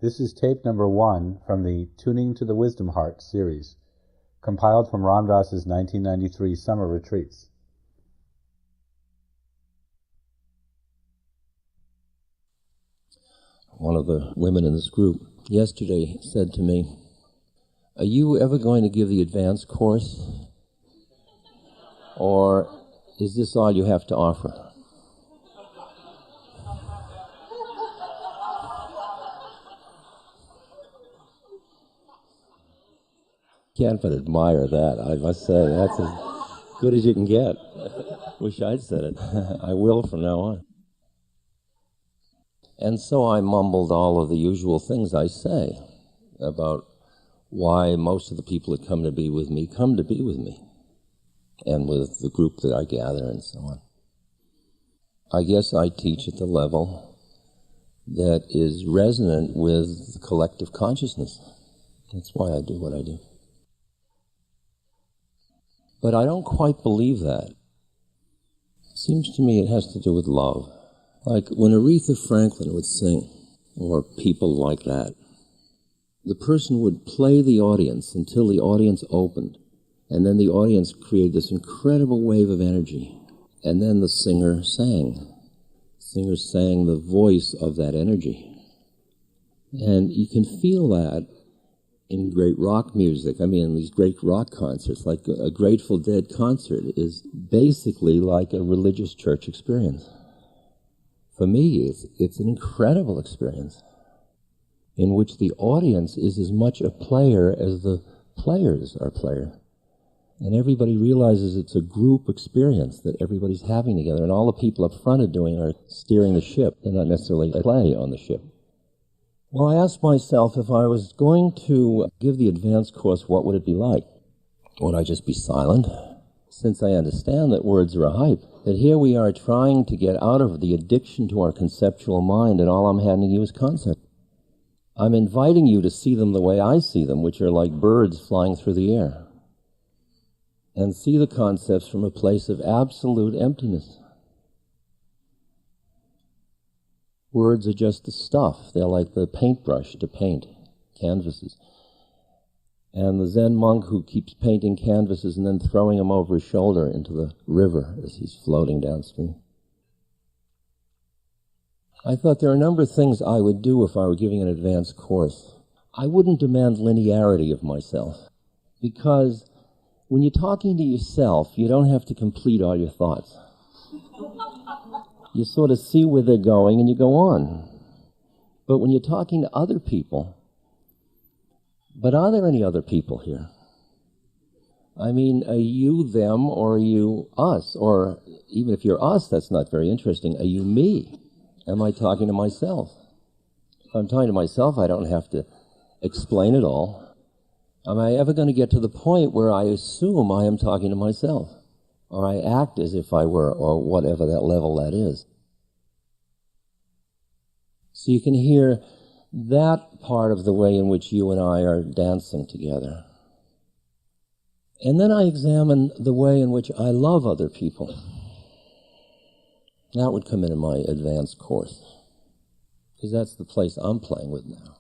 This is tape number 1 from the Tuning to the Wisdom Heart series, compiled from Ram Dass's 1993 summer retreats. One of the women in this group yesterday said to me, "Are you ever going to give the advanced course? Or is this all you have to offer?" Can't but admire that, I must say. That's as good as you can get. Wish I'd said it. I will from now on. And so I mumbled all of the usual things I say about why most of the people that come to be with me, and with the group that I gather and so on. I guess I teach at the level that is resonant with the collective consciousness. That's why I do what I do. But I don't quite believe that. It seems to me it has to do with love. Like when Aretha Franklin would sing, or people like that, the person would play the audience until the audience opened, and then the audience created this incredible wave of energy, and then the singer sang. The singer sang the voice of that energy. And you can feel that in great rock music. I mean, in these great rock concerts, like a Grateful Dead concert is basically like a religious church experience. For me, it's an incredible experience in which the audience is as much a player as the players are players. And everybody realizes it's a group experience that everybody's having together, and all the people up front are steering the ship. They're not necessarily a play on the ship. Well, I asked myself, if I was going to give the advanced course, what would it be like? Would I just be silent? Since I understand that words are a hype, that here we are trying to get out of the addiction to our conceptual mind, and all I'm handing you is concept. I'm inviting you to see them the way I see them, which are like birds flying through the air, and see the concepts from a place of absolute emptiness. Words are just the stuff. They're like the paintbrush to paint canvases. And the Zen monk who keeps painting canvases and then throwing them over his shoulder into the river as he's floating downstream. I thought there are a number of things I would do if I were giving an advanced course. I wouldn't demand linearity of myself, because when you're talking to yourself, you don't have to complete all your thoughts. You sort of see where they're going and you go on. But when you're talking to other people, but are there any other people here? I mean, are you them or are you us? Or even if you're us, that's not very interesting. Are you me? Am I talking to myself? If I'm talking to myself, I don't have to explain it all. Am I ever going to get to the point where I assume I am talking to myself? Or I act as if I were, or whatever that level that is. So you can hear that part of the way in which you and I are dancing together. And then I examine the way in which I love other people. That would come into my advanced course, because that's the place I'm playing with now.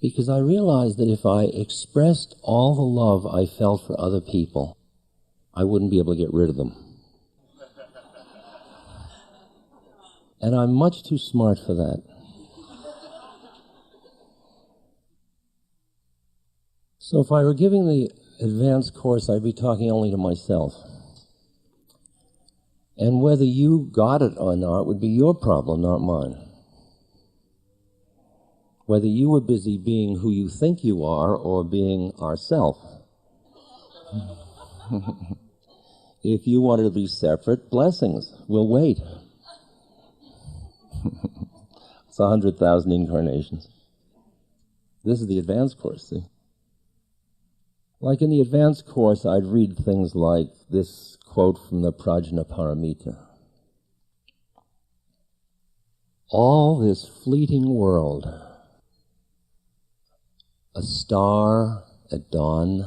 Because I realized that if I expressed all the love I felt for other people, I wouldn't be able to get rid of them. And I'm much too smart for that. So if I were giving the advanced course, I'd be talking only to myself. And whether you got it or not would be your problem, not mine. Whether you were busy being who you think you are or being ourself. If you wanted to be separate, blessings. We'll wait. It's 100,000 incarnations. This is the advanced course, see? Like in the advanced course, I'd read things like this quote from the Prajnaparamita. All this fleeting world, a star at dawn,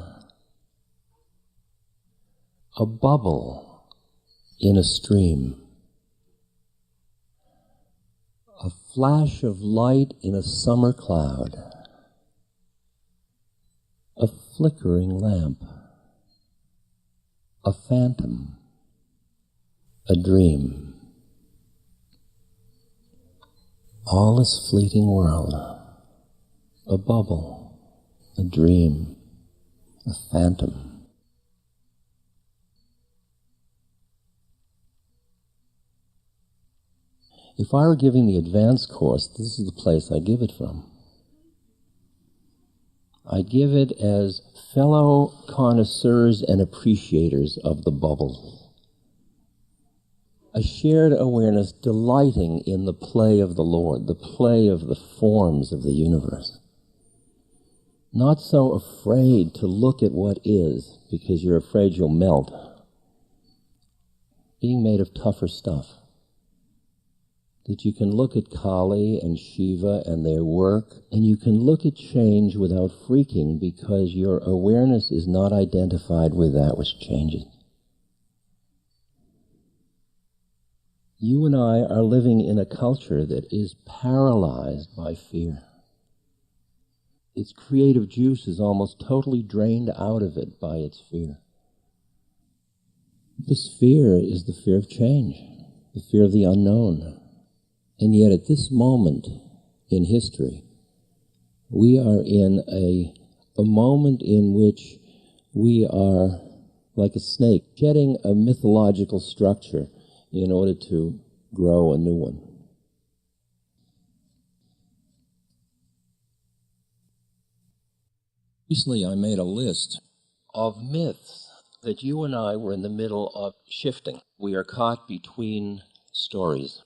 a bubble in a stream, a flash of light in a summer cloud, a flickering lamp, a phantom, a dream. All is fleeting world, a bubble, a dream, a phantom. If I were giving the advanced course, this is the place I give it from. I give it as fellow connoisseurs and appreciators of the bubble. A shared awareness delighting in the play of the Lord, the play of the forms of the universe. Not so afraid to look at what is, because you're afraid you'll melt. Being made of tougher stuff. That you can look at Kali and Shiva and their work, and you can look at change without freaking because your awareness is not identified with that which changes. You and I are living in a culture that is paralyzed by fear. Its creative juice is almost totally drained out of it by its fear. This fear is the fear of change, the fear of the unknown. And yet at this moment in history, we are in a moment in which we are, like a snake, shedding a mythological structure in order to grow a new one. Recently I made a list of myths that you and I were in the middle of shifting. We are caught between stories.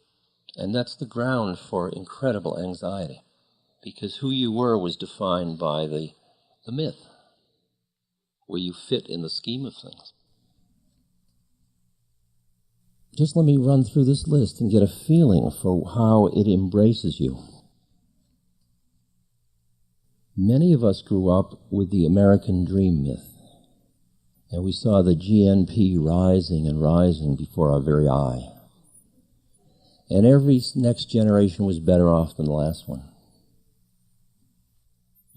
And that's the ground for incredible anxiety, because who you were was defined by the myth, where you fit in the scheme of things. Just let me run through this list and get a feeling for how it embraces you. Many of us grew up with the American dream myth, and we saw the GNP rising and rising before our very eye. And every next generation was better off than the last one.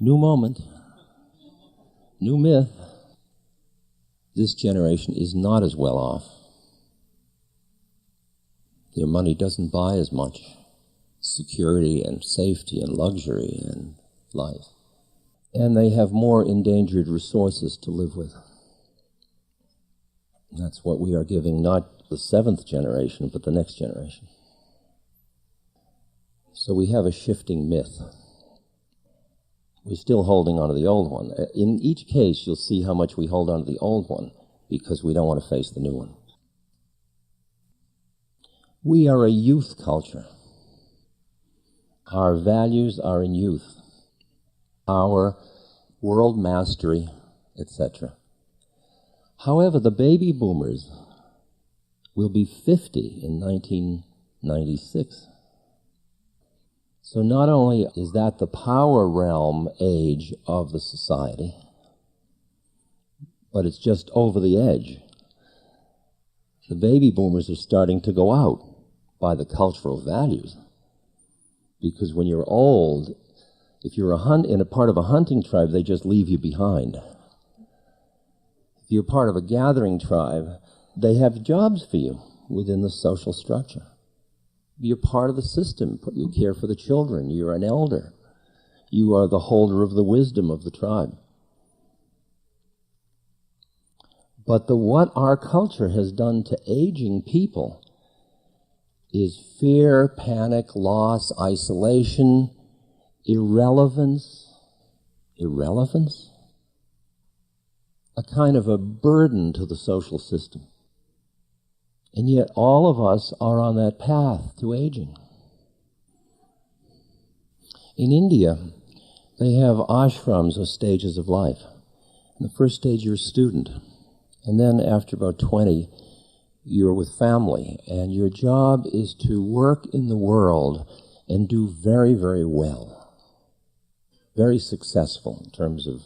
New moment, new myth. This generation is not as well off. Their money doesn't buy as much security and safety and luxury and life. And they have more endangered resources to live with. That's what we are giving not the seventh generation, but the next generation. So we have a shifting myth. We're still holding on to the old one. In each case, you'll see how much we hold on to the old one because we don't want to face the new one. We are a youth culture. Our values are in youth. Our world mastery, etc. However, the baby boomers will be 50 in 1996. So not only is that the power realm age of the society, but it's just over the edge. The baby boomers are starting to go out by the cultural values. Because when you're old, if you're in a part of a hunting tribe, they just leave you behind. If you're part of a gathering tribe, they have jobs for you within the social structure. You're part of the system. You care for the children. You're an elder. You are the holder of the wisdom of the tribe. But what our culture has done to aging people is fear, panic, loss, isolation, irrelevance, a kind of a burden to the social system. And yet all of us are on that path to aging. In India, they have ashrams or stages of life. In the first stage, you're a student. And then after about 20, you're with family. And your job is to work in the world and do very, very well. Very successful in terms of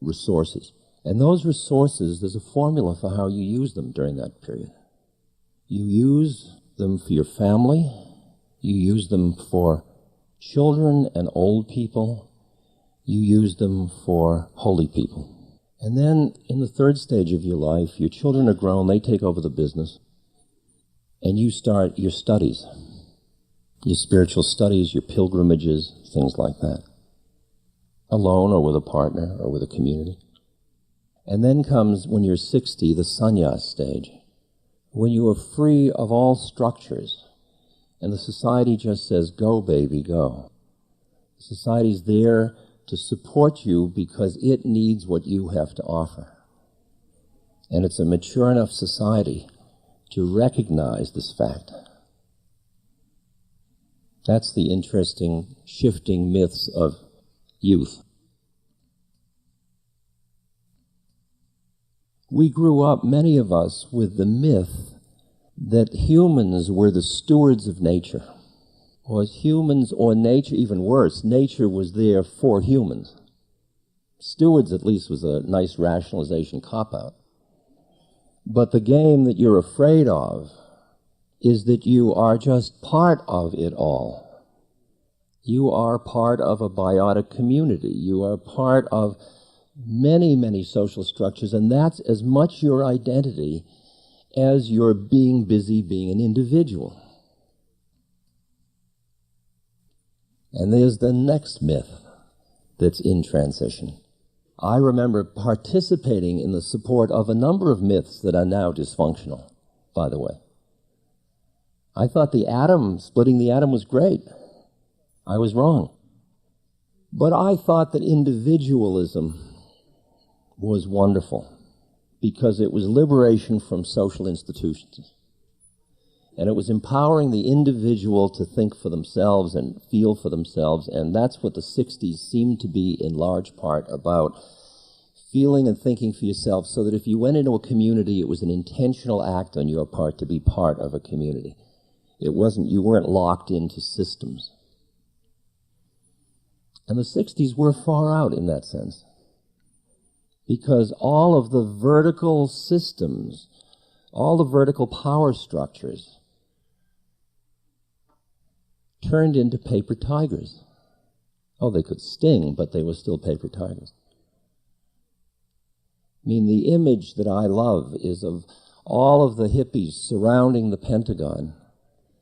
resources. And those resources, there's a formula for how you use them during that period. You use them for your family, You use them for children and old people. You use them for holy people. And then in the third stage of your life, your children are grown, they take over the business, and you start your studies, your spiritual studies, your pilgrimages, things like that, alone or with a partner or with a community. And then comes, when you're 60, the sannyas stage, when you are free of all structures, and the society just says, go, baby, go. The society's there to support you because it needs what you have to offer. And it's a mature enough society to recognize this fact. That's the interesting, shifting myths of youth. We grew up, many of us, with the myth that humans were the stewards of nature. Or humans, or nature, even worse, nature was there for humans. Stewards, at least, was a nice rationalization cop-out. But the game that you're afraid of is that you are just part of it all. You are part of a biotic community. You are part of many, many social structures, and that's as much your identity as your being busy being an individual. And there's the next myth that's in transition. I remember participating in the support of a number of myths that are now dysfunctional, by the way. I thought the atom, splitting the atom, was great. I was wrong. But I thought that individualism was wonderful because it was liberation from social institutions. And it was empowering the individual to think for themselves and feel for themselves, and that's what the 60s seemed to be in large part about, feeling and thinking for yourself, so that if you went into a community, it was an intentional act on your part to be part of a community. It wasn't, you weren't locked into systems. And the 60s were far out in that sense, because all of the vertical systems, all the vertical power structures turned into paper tigers. Oh, they could sting, but they were still paper tigers. I mean, the image that I love is of all of the hippies surrounding the Pentagon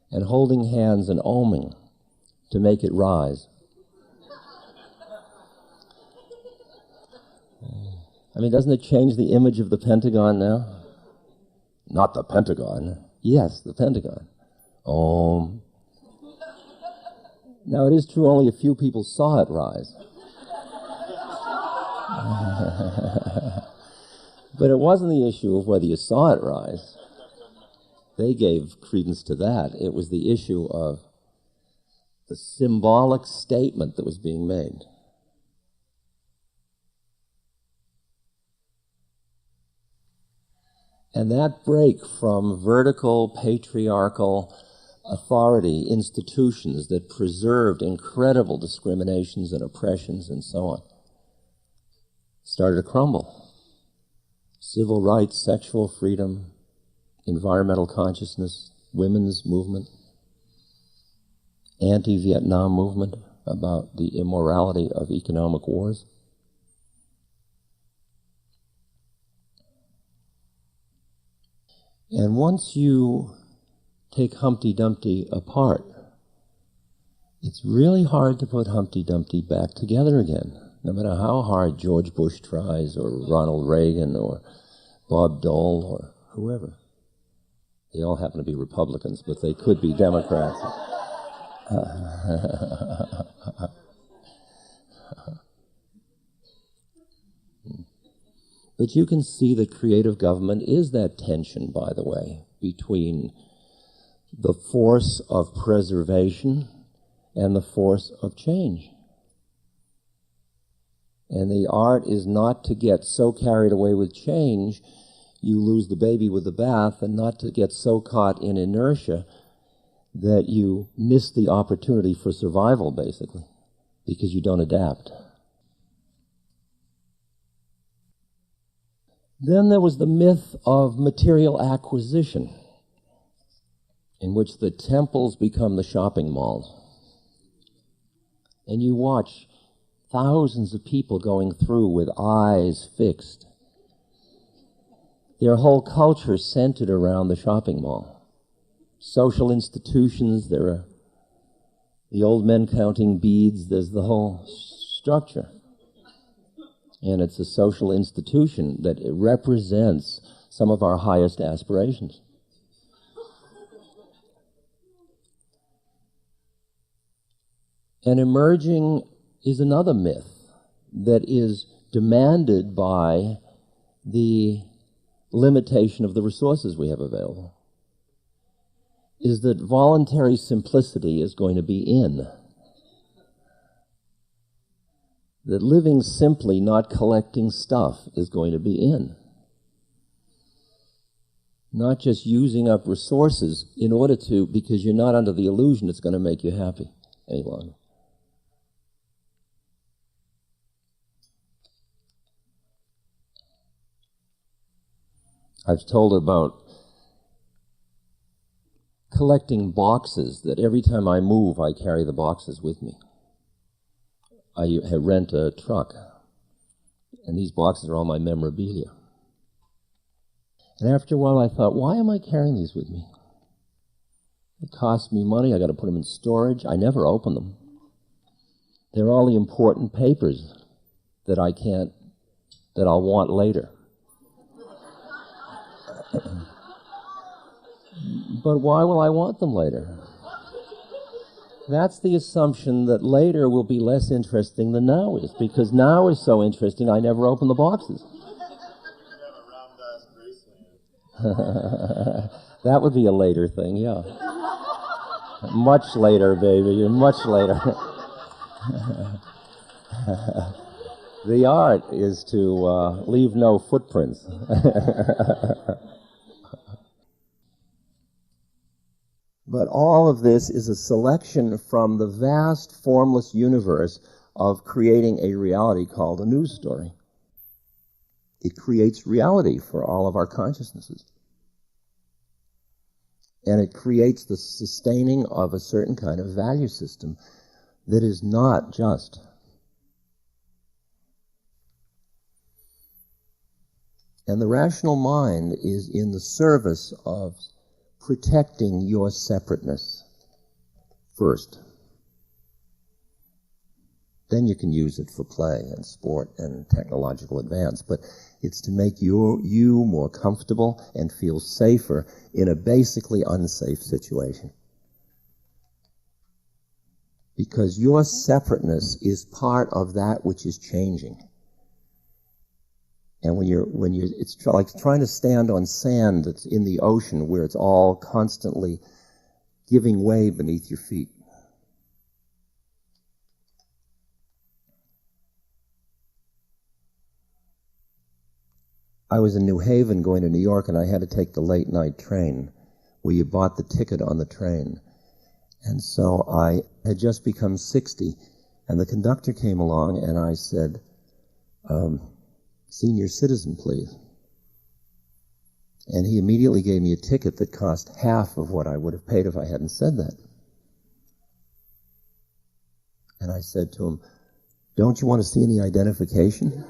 and holding hands and oming to make it rise. I mean, doesn't it change the image of the Pentagon now? Not the Pentagon. Yes, the Pentagon. Om. Now, it is true only a few people saw it rise. But it wasn't the issue of whether you saw it rise. They gave credence to that. It was the issue of the symbolic statement that was being made. And that break from vertical, patriarchal authority institutions that preserved incredible discriminations and oppressions and so on started to crumble. Civil rights, sexual freedom, environmental consciousness, women's movement, anti-Vietnam movement about the immorality of economic wars. And once you take Humpty Dumpty apart, it's really hard to put Humpty Dumpty back together again, no matter how hard George Bush tries, or Ronald Reagan, or Bob Dole, or whoever. They all happen to be Republicans, but they could be Democrats. But you can see that creative government is that tension, by the way, between the force of preservation and the force of change. And the art is not to get so carried away with change you lose the baby with the bath, and not to get so caught in inertia that you miss the opportunity for survival, basically, because you don't adapt. Then there was the myth of material acquisition. in which the temples become the shopping malls. And you watch thousands of people going through with eyes fixed. Their whole culture centered around the shopping mall. Social institutions, there are the old men counting beads, there's the whole structure. And it's a social institution that it represents some of our highest aspirations. And emerging is another myth that is demanded by the limitation of the resources we have available, is that voluntary simplicity is going to be in. That living simply, not collecting stuff, is going to be in. Not just using up resources in order to, because you're not under the illusion it's going to make you happy any longer. I've told about collecting boxes, that every time I move, I carry the boxes with me. I rent a truck, and these boxes are all my memorabilia. And after a while, I thought, why am I carrying these with me? It costs me money. I got to put them in storage. I never open them. They're all the important papers that I'll want later. But why will I want them later? That's the assumption that later will be less interesting than now is, because now is so interesting I never open the boxes. That would be a later thing, yeah. Much later, baby, much later. The art is to leave no footprints. But all of this is a selection from the vast, formless universe of creating a reality called a news story. It creates reality for all of our consciousnesses. And it creates the sustaining of a certain kind of value system that is not just. And the rational mind is in the service of protecting your separateness first. Then you can use it for play and sport and technological advance, but it's to make you more comfortable and feel safer in a basically unsafe situation. Because your separateness is part of that which is changing. And it's like trying to stand on sand that's in the ocean where it's all constantly giving way beneath your feet. I was in New Haven going to New York, and I had to take the late night train where you bought the ticket on the train. And so I had just become 60, and the conductor came along, and I said, senior citizen, please. And he immediately gave me a ticket that cost half of what I would have paid if I hadn't said that. And I said to him, don't you want to see any identification?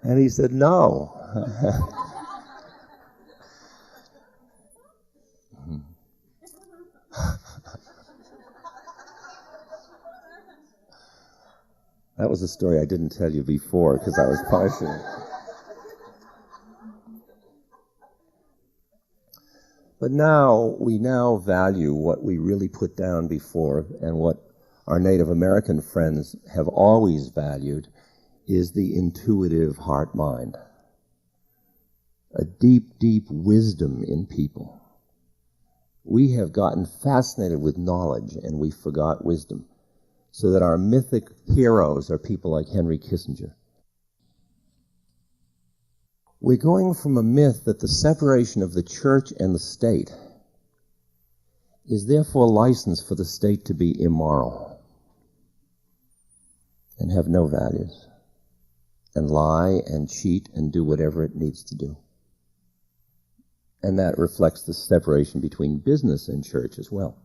And he said, no. That was a story I didn't tell you before because I was punishing. But now, we now value what we really put down before, and what our Native American friends have always valued is the intuitive heart-mind. A deep, deep wisdom in people. We have gotten fascinated with knowledge, and we forgot wisdom. So that our mythic heroes are people like Henry Kissinger. We're going from a myth that the separation of the church and the state is therefore license for the state to be immoral and have no values. and lie and cheat and do whatever it needs to do. And that reflects the separation between business and church as well.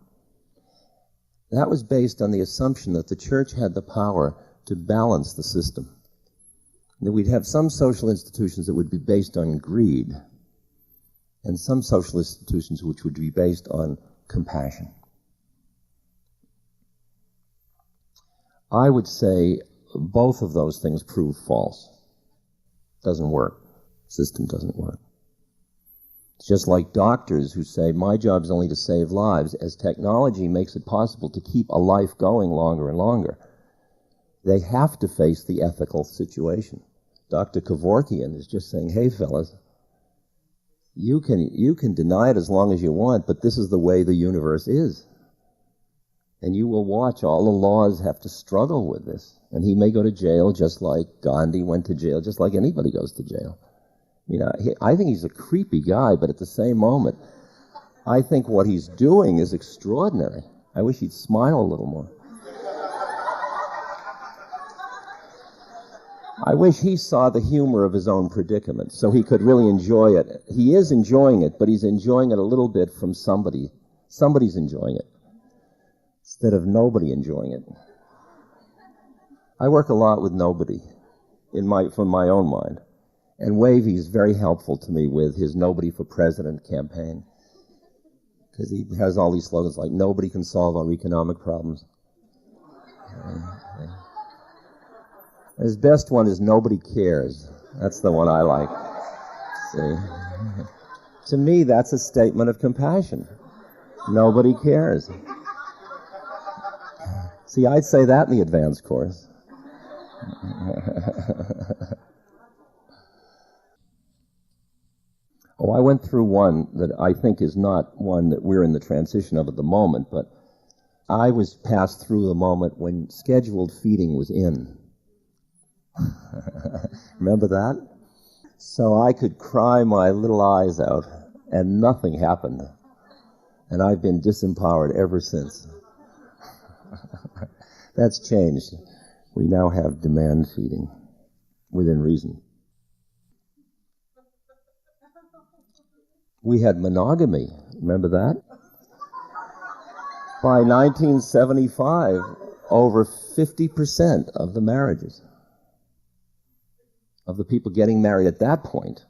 That was based on the assumption that the church had the power to balance the system. That we'd have some social institutions that would be based on greed, and some social institutions which would be based on compassion. I would say both of those things prove false. Doesn't work. System doesn't work. It's just like doctors who say, my job is only to save lives. As technology makes it possible to keep a life going longer and longer, they have to face the ethical situation. Dr. Kevorkian is just saying, hey, fellas, you can deny it as long as you want, but this is the way the universe is. And you will watch all the laws have to struggle with this. And he may go to jail just like Gandhi went to jail, just like anybody goes to jail. I think he's a creepy guy, but at the same moment, I think what he's doing is extraordinary. I wish he'd smile a little more. I wish he saw the humor of his own predicament so he could really enjoy it. He is enjoying it, but he's enjoying it a little bit from somebody. Somebody's enjoying it instead of nobody enjoying it. I work a lot with nobody from my own mind. And Wavy is very helpful to me with his Nobody for President campaign. Because he has all these slogans like, nobody can solve our economic problems. His best one is nobody cares. That's the one I like. See? To me, that's a statement of compassion. Nobody cares. See, I'd say that in the advanced course. Oh, I went through one that I think is not one that we're in the transition of at the moment, but I was passed through the moment when scheduled feeding was in. Remember that? So I could cry my little eyes out, and nothing happened. And I've been disempowered ever since. That's changed. We now have demand feeding within reason. We had monogamy. Remember that? By 1975, over 50% of the marriages of the people getting married at that point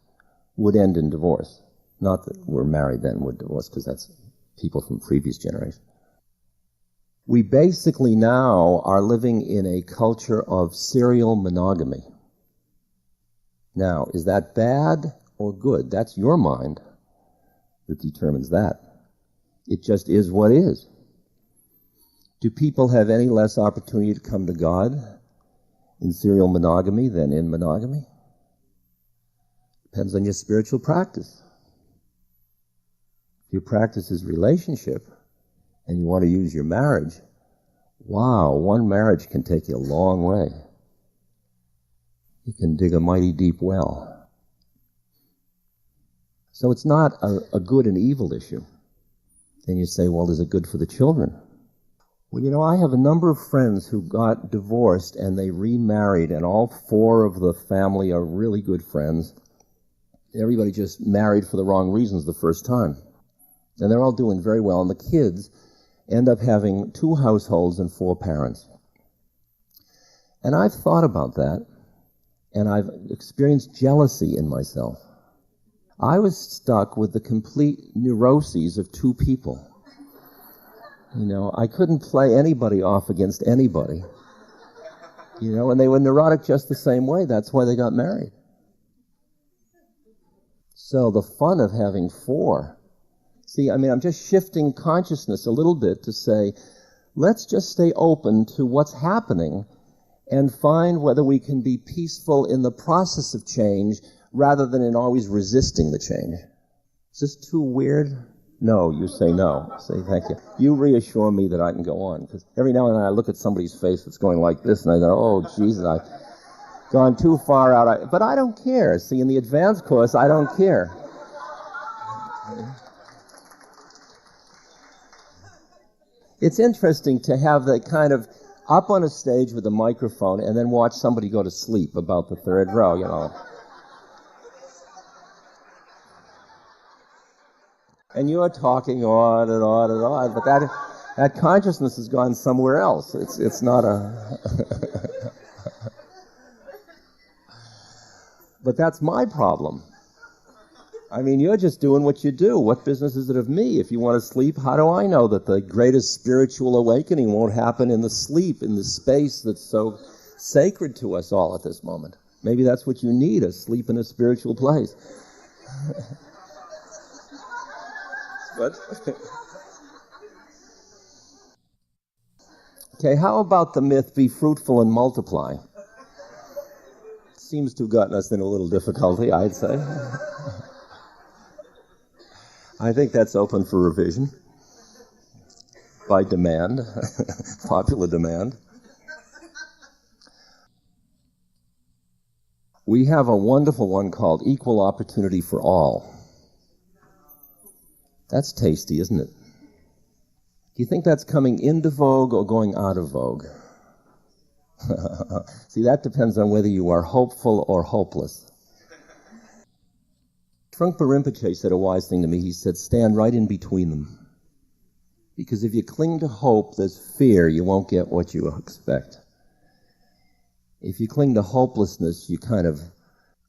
would end in divorce. Not that we're married then would divorce, because that's people from previous generations. We basically now are living in a culture of serial monogamy. Now, is that bad or good? That's your mind that determines that. It just is what is. Do people have any less opportunity to come to God in serial monogamy than in monogamy? Depends on your spiritual practice. If your practice is relationship and you want to use your marriage, wow, one marriage can take you a long way. You can dig a mighty deep well. So it's not a good and evil issue. Then you say, well, is it good for the children? Well, I have a number of friends who got divorced and they remarried, and all four of the family are really good friends. Everybody just married for the wrong reasons the first time. And they're all doing very well, and the kids end up having 2 households and 4 parents. And I've thought about that, and I've experienced jealousy in myself. I was stuck with the complete neuroses of 2 people. I couldn't play anybody off against anybody. And they were neurotic just the same way. That's why they got married. So the fun of having 4. See, I'm just shifting consciousness a little bit to say, let's just stay open to what's happening and find whether we can be peaceful in the process of change rather than in always resisting the change. Is this too weird? No, you say no. Say thank you. You reassure me that I can go on, because every now and then I look at somebody's face that's going like this, and I go, oh, Jesus, I've gone too far out. But I don't care. See, in the advanced course, I don't care. It's interesting to have the kind of up on a stage with a microphone and then watch somebody go to sleep about the third row, you know. And you're talking on and on and on, but that consciousness has gone somewhere else. It's not a... But that's my problem. I mean, you're just doing what you do. What business is it of me? If you want to sleep, how do I know that the greatest spiritual awakening won't happen in the sleep, in the space that's so sacred to us all at this moment? Maybe that's what you need, a sleep in a spiritual place. But okay, how about the myth, be fruitful and multiply? Seems to have gotten us in a little difficulty, I'd say. I think that's open for revision by demand, popular demand. We have a wonderful one called Equal Opportunity for All. That's tasty, isn't it? Do you think that's coming into vogue or going out of vogue? See, that depends on whether you are hopeful or hopeless. Trungpa Rinpoche said a wise thing to me. He said, stand right in between them. Because if you cling to hope, there's fear, you won't get what you expect. If you cling to hopelessness, you kind of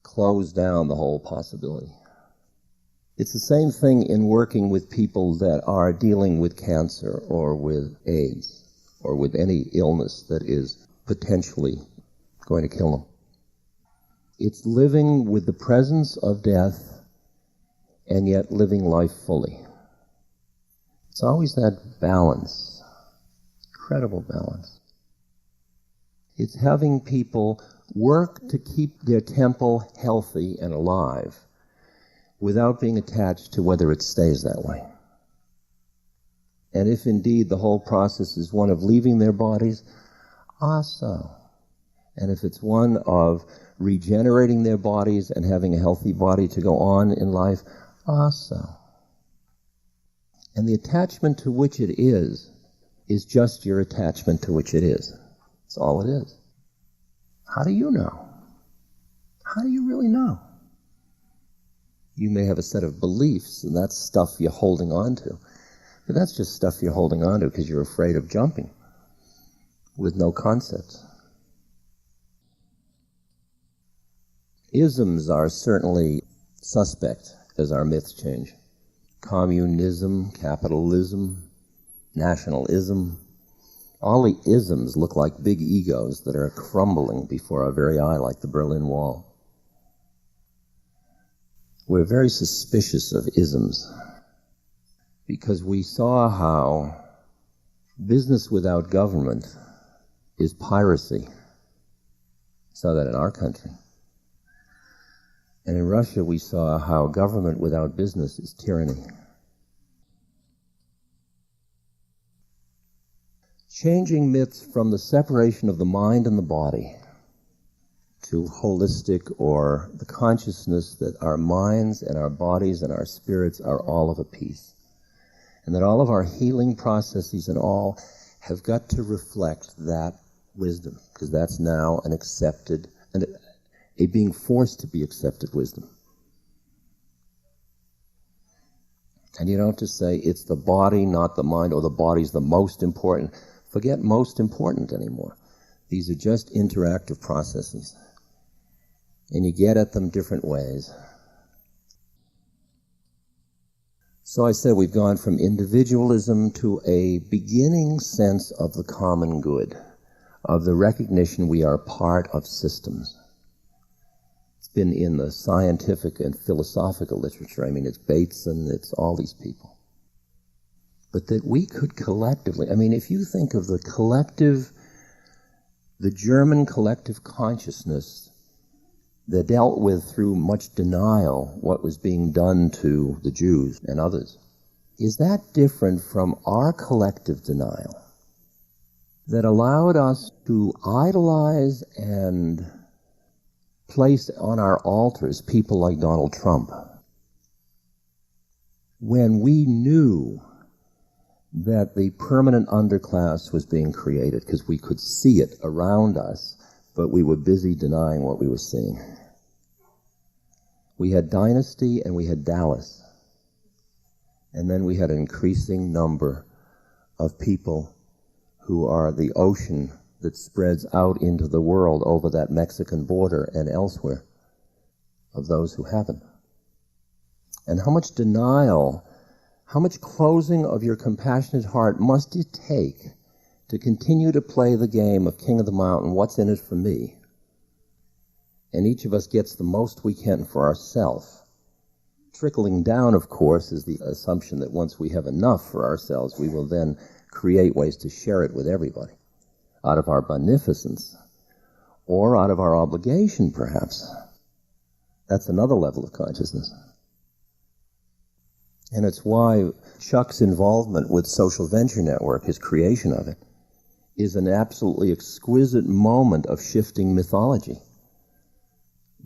close down the whole possibility. It's the same thing in working with people that are dealing with cancer or with AIDS or with any illness that is potentially going to kill them. It's living with the presence of death and yet living life fully. It's always that balance, incredible balance. It's having people work to keep their temple healthy and alive without being attached to whether it stays that way. And if indeed the whole process is one of leaving their bodies, so. And if it's one of regenerating their bodies and having a healthy body to go on in life, so. And the attachment to which it is just your attachment to which it is. That's all it is. How do you know? How do you really know? You may have a set of beliefs, and that's stuff you're holding on to. But that's just stuff you're holding on to because you're afraid of jumping with no concepts. Isms are certainly suspect as our myths change. Communism, capitalism, nationalism, all the isms look like big egos that are crumbling before our very eye like the Berlin Wall. We're very suspicious of isms because we saw how business without government is piracy. We saw that in our country. And in Russia, we saw how government without business is tyranny. Changing myths from the separation of the mind and the body to holistic or the consciousness that our minds and our bodies and our spirits are all of a piece. And that all of our healing processes and all have got to reflect that wisdom, because that's now an accepted and a being forced to be accepted wisdom. And you don't just say it's the body, not the mind, or the body's the most important. Forget most important anymore. These are just interactive processes. And you get at them different ways. So I said we've gone from individualism to a beginning sense of the common good, of the recognition we are part of systems. It's been in the scientific and philosophical literature. I mean, it's Bateson, it's all these people. But that we could collectively, I mean, if you think of the collective, the German collective consciousness that dealt with through much denial what was being done to the Jews and others, is that different from our collective denial that allowed us to idolize and place on our altars people like Donald Trump when we knew that the permanent underclass was being created because we could see it around us, but we were busy denying what we were seeing. We had Dynasty and we had Dallas. And then we had an increasing number of people who are the ocean that spreads out into the world over that Mexican border and elsewhere, of those who haven't. And how much denial, how much closing of your compassionate heart must it take to continue to play the game of King of the Mountain, what's in it for me? And each of us gets the most we can for ourselves. Trickling down, of course, is the assumption that once we have enough for ourselves, we will then create ways to share it with everybody, out of our beneficence, or out of our obligation, perhaps. That's another level of consciousness. And it's why Chuck's involvement with Social Venture Network, his creation of it, is an absolutely exquisite moment of shifting mythology.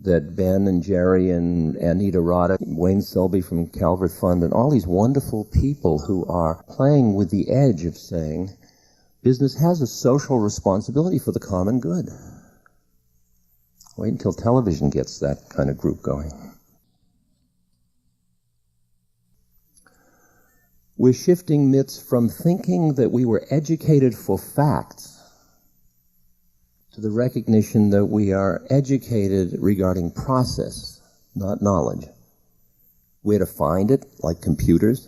That Ben and Jerry and Anita Roddick, Wayne Selby from Calvert Fund, and all these wonderful people who are playing with the edge of saying, business has a social responsibility for the common good. Wait until television gets that kind of group going. We're shifting myths from thinking that we were educated for facts to the recognition that we are educated regarding process, not knowledge. Where to find it, like computers.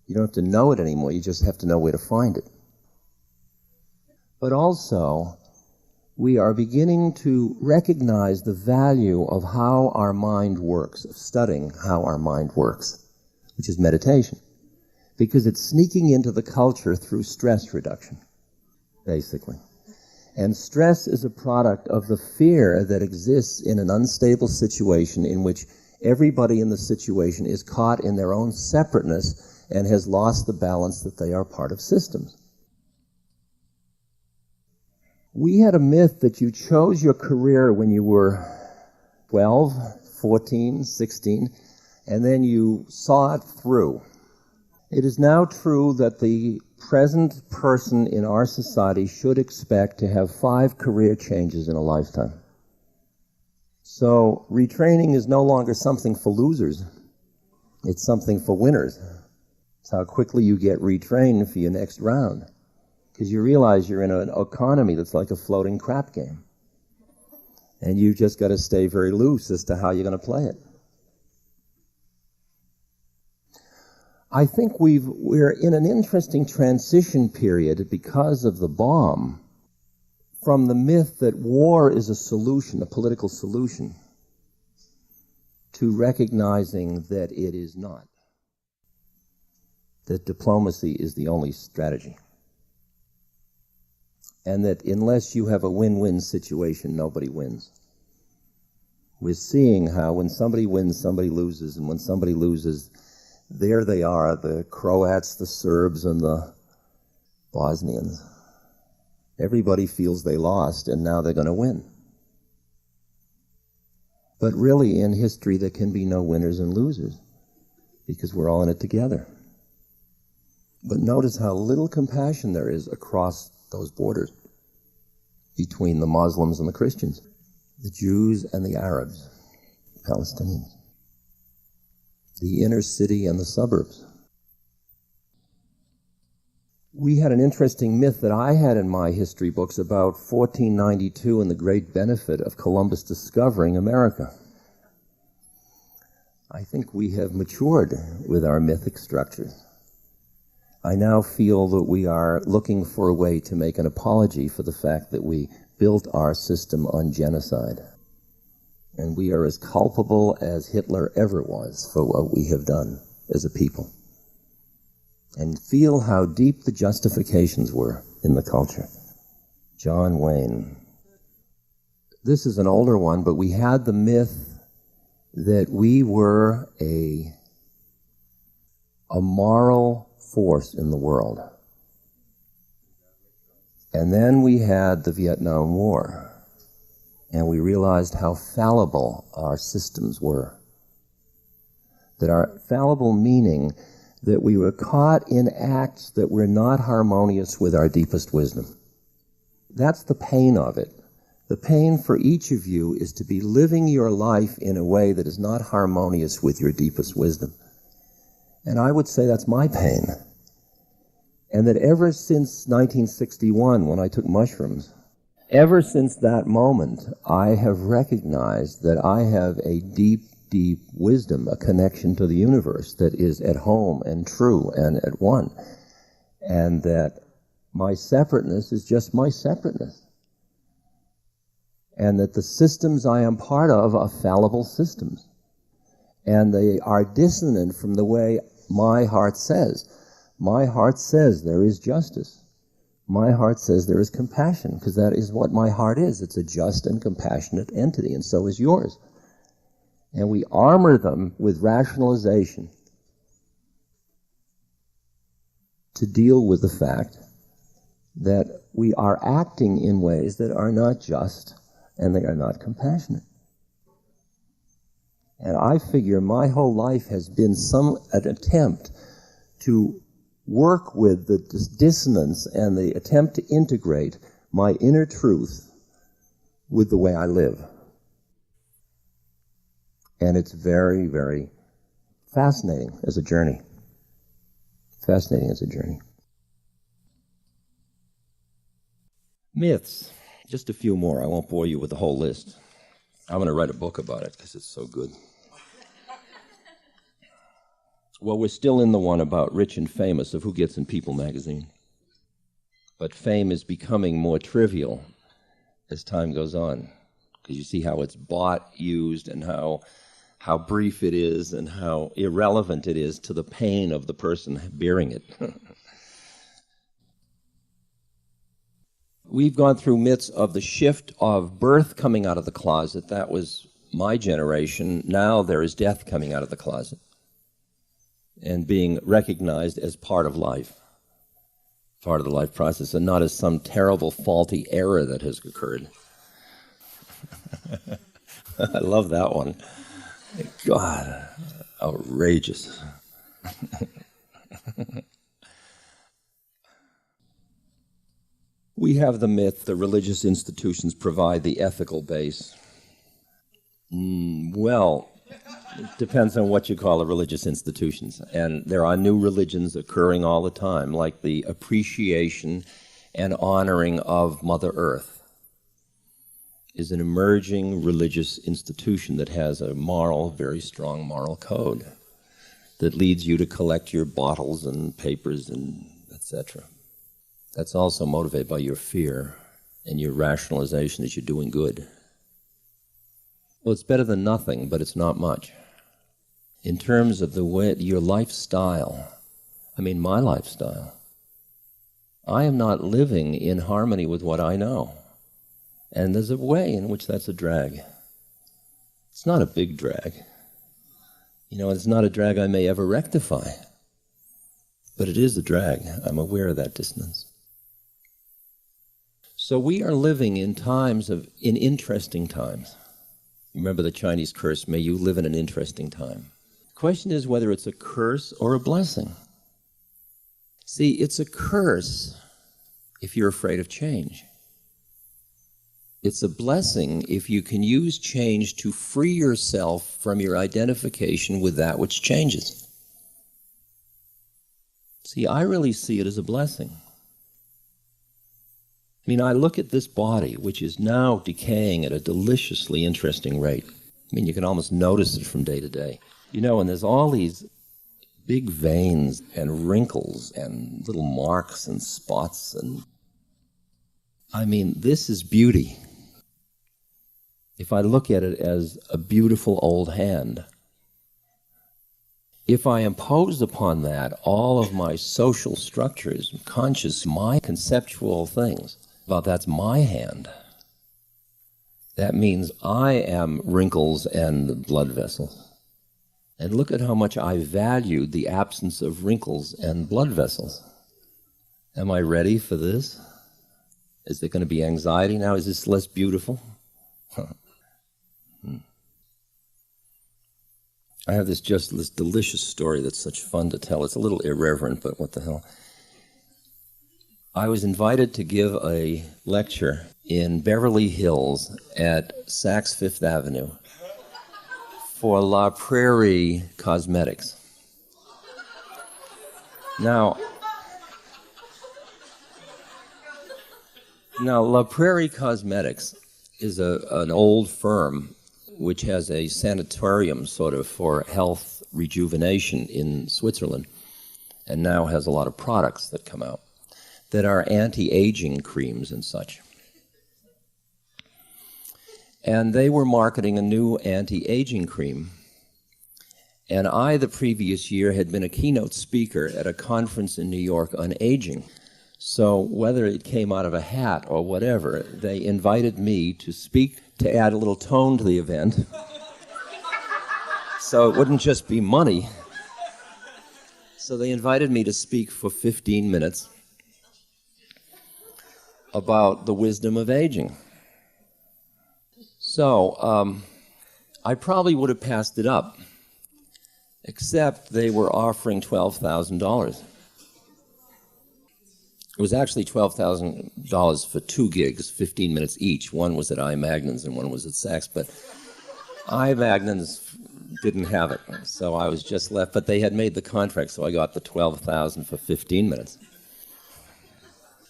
You don't have to know it anymore, you just have to know where to find it. But also, we are beginning to recognize the value of how our mind works, of studying how our mind works, which is meditation. Because it's sneaking into the culture through stress reduction, basically. And stress is a product of the fear that exists in an unstable situation in which everybody in the situation is caught in their own separateness and has lost the balance that they are part of systems. We had a myth that you chose your career when you were 12, 14, 16, and then you saw it through. It is now true that the present person in our society should expect to have 5 career changes in a lifetime. So retraining is no longer something for losers. It's something for winners. It's how quickly you get retrained for your next round. Because you realize you're in an economy that's like a floating crap game. And you've just got to stay very loose as to how you're going to play it. I think we're in an interesting transition period because of the bomb from the myth that war is a solution, a political solution, to recognizing that it is not. That diplomacy is the only strategy. And that unless you have a win-win situation, nobody wins. We're seeing how when somebody wins, somebody loses, and when somebody loses, there they are, the Croats, the Serbs, and the Bosnians. Everybody feels they lost, and now they're going to win. But really, in history, there can be no winners and losers, because we're all in it together. But notice how little compassion there is across those borders between the Muslims and the Christians, the Jews and the Arabs, the Palestinians, the inner city and the suburbs. We had an interesting myth that I had in my history books about 1492 and the great benefit of Columbus discovering America. I think we have matured with our mythic structures. I now feel that we are looking for a way to make an apology for the fact that we built our system on genocide. And we are as culpable as Hitler ever was for what we have done as a people. And feel how deep the justifications were in the culture. John Wayne. This is an older one, but we had the myth that we were a moral force in the world. And then we had the Vietnam War. And we realized how fallible our systems were. That our fallible meaning that we were caught in acts that were not harmonious with our deepest wisdom. That's the pain of it. The pain for each of you is to be living your life in a way that is not harmonious with your deepest wisdom. And I would say that's my pain. And that ever since 1961, when I took mushrooms, ever since that moment, I have recognized that I have a deep, deep wisdom, a connection to the universe that is at home and true and at one. And that my separateness is just my separateness. And that the systems I am part of are fallible systems. And they are dissonant from the way my heart says. My heart says there is justice. My heart says there is compassion, because that is what my heart is. It's a just and compassionate entity, and so is yours. And we armor them with rationalization to deal with the fact that we are acting in ways that are not just and they are not compassionate. And I figure my whole life has been an attempt to work with the dissonance and the attempt to integrate my inner truth with the way I live. And it's very, very fascinating as a journey. Fascinating as a journey. Myths. Just a few more. I won't bore you with the whole list. I'm going to write a book about it because it's so good. Well, we're still in the one about Rich and Famous of Who Gets in People magazine. But fame is becoming more trivial as time goes on, because you see how it's bought, used, and how brief it is and how irrelevant it is to the pain of the person bearing it. We've gone through myths of the shift of birth coming out of the closet. That was my generation. Now there is death coming out of the closet and being recognized as part of life, part of the life process, and not as some terrible faulty error that has occurred. I love that one. God, outrageous. We have the myth that religious institutions provide the ethical base. Well, it depends on what you call the religious institutions. And there are new religions occurring all the time, like the appreciation and honoring of Mother Earth is an emerging religious institution that has a very strong moral code that leads you to collect your bottles and papers and etc. That's also motivated by your fear and your rationalization that you're doing good. Well, it's better than nothing, but it's not much. In terms of the way your lifestyle, my lifestyle, I am not living in harmony with what I know. And there's a way in which that's a drag. It's not a big drag. It's not a drag I may ever rectify. But it is a drag. I'm aware of that dissonance. So we are living in interesting times. Remember the Chinese curse, may you live in an interesting time. The question is whether it's a curse or a blessing. See, it's a curse if you're afraid of change. It's a blessing if you can use change to free yourself from your identification with that which changes. See, I really see it as a blessing. I look at this body, which is now decaying at a deliciously interesting rate. You can almost notice it from day to day. And there's all these big veins and wrinkles and little marks and spots. And this is beauty. If I look at it as a beautiful old hand, if I impose upon that all of my social structures, my conceptual things, that's my hand, that means I am wrinkles and blood vessels. And look at how much I valued the absence of wrinkles and blood vessels. Am I ready for this? Is there going to be anxiety now? Is this less beautiful? I have this delicious story that's such fun to tell. It's a little irreverent, but what the hell. I was invited to give a lecture in Beverly Hills at Saks Fifth Avenue for La Prairie Cosmetics. Now, La Prairie Cosmetics is an old firm which has a sanatorium sort of for health rejuvenation in Switzerland, and now has a lot of products that come out that are anti-aging creams and such. And they were marketing a new anti-aging cream. And I, the previous year, had been a keynote speaker at a conference in New York on aging. So whether it came out of a hat or whatever, they invited me to speak to add a little tone to the event. So it wouldn't just be money. So they invited me to speak for 15 minutes about the wisdom of aging. So I probably would have passed it up, except they were offering $12,000. It was actually $12,000 for 2 gigs, 15 minutes each. One was at iMagnons and one was at Saks, but iMagnons didn't have it, so I was just left. But they had made the contract, so I got the $12,000 for 15 minutes.